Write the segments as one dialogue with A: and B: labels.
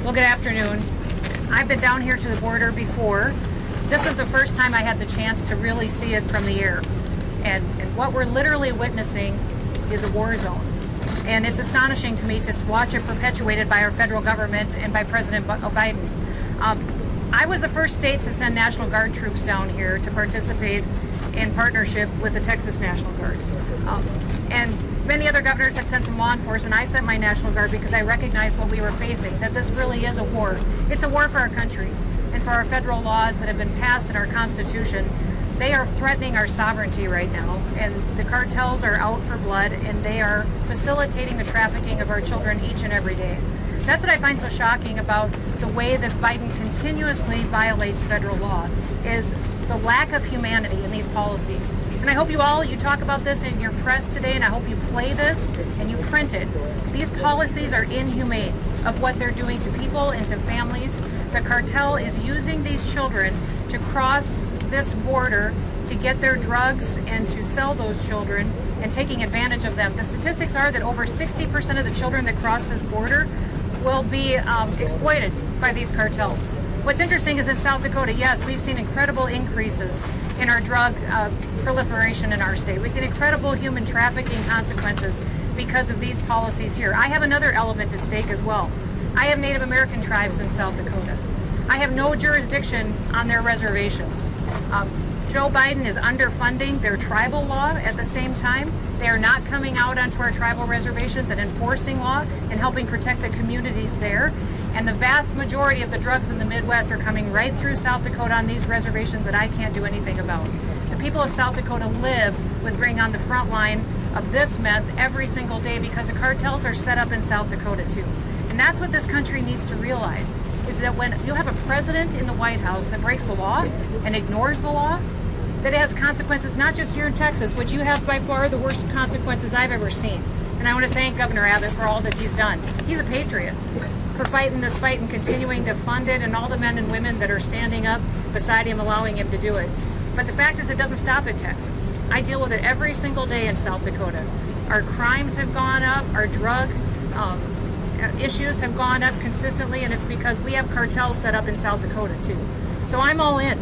A: Well, good afternoon. I've been down here to the border before. This was the first time I had the chance to really see it from the air. And what we're literally witnessing is a war zone. And it's astonishing to me to watch it perpetuated by our federal government and by President Biden. I was the first state to send National Guard troops down here to participate in partnership with the Texas National Guard. And many other governors had sent some law enforcement. I sent my National Guard because I recognized what we were facing, that this really is a war. It's a war for our country and for our federal laws that have been passed in our Constitution. They are threatening our sovereignty right now, and the cartels are out for blood, and they are facilitating the trafficking of our children each and every day. That's what I find so shocking about the way that Biden continuously violates federal law, is the lack of humanity in these policies. And I hope you talk about this in your press today, and I hope you play this and you print it. These policies are inhumane of what they're doing to people and to families. The cartel is using these children to cross this border to get their drugs and to sell those children and taking advantage of them. The statistics are that over 60% of the children that cross this border will be exploited by these cartels. What's interesting is in South Dakota, yes, we've seen incredible increases in our drug proliferation in our state. We've seen incredible human trafficking consequences because of these policies here. I have another element at stake as well. I have Native American tribes in South Dakota. I have no jurisdiction on their reservations. Joe Biden is underfunding their tribal law at the same time. They are not coming out onto our tribal reservations and enforcing law and helping protect the communities there. And the vast majority of the drugs in the Midwest are coming right through South Dakota on these reservations that I can't do anything about. The people of South Dakota live with being on the front line of this mess every single day because the cartels are set up in South Dakota too. And that's what this country needs to realize, is that when you have a president in the White House that breaks the law and ignores the law, that it has consequences not just here in Texas, which you have by far the worst consequences I've ever seen. And I want to thank Governor Abbott for all that he's done. He's a patriot for fighting this fight and continuing to fund it, and all the men and women that are standing up beside him, allowing him to do it. But the fact is, it doesn't stop in Texas. I deal with it every single day in South Dakota. Our crimes have gone up, our drug issues have gone up consistently, and it's because we have cartels set up in South Dakota too. So I'm all in.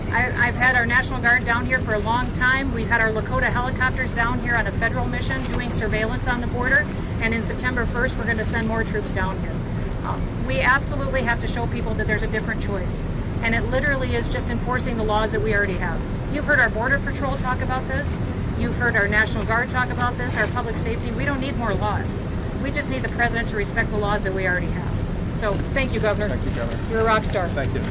A: I've had our National Guard down here for a long time. We've had our Lakota helicopters down here on a federal mission doing surveillance on the border, and in September 1st we're going to send more troops down here. We absolutely have to show people that there's a different choice, and it literally is just enforcing the laws that we already have. You've heard our Border Patrol talk about this. You've heard our National Guard talk about this, our public safety. We don't need more laws. We just need the president to respect the laws that we already have. So thank you, Governor.
B: Thank you, Governor.
A: You're a rock star.
B: Thank you.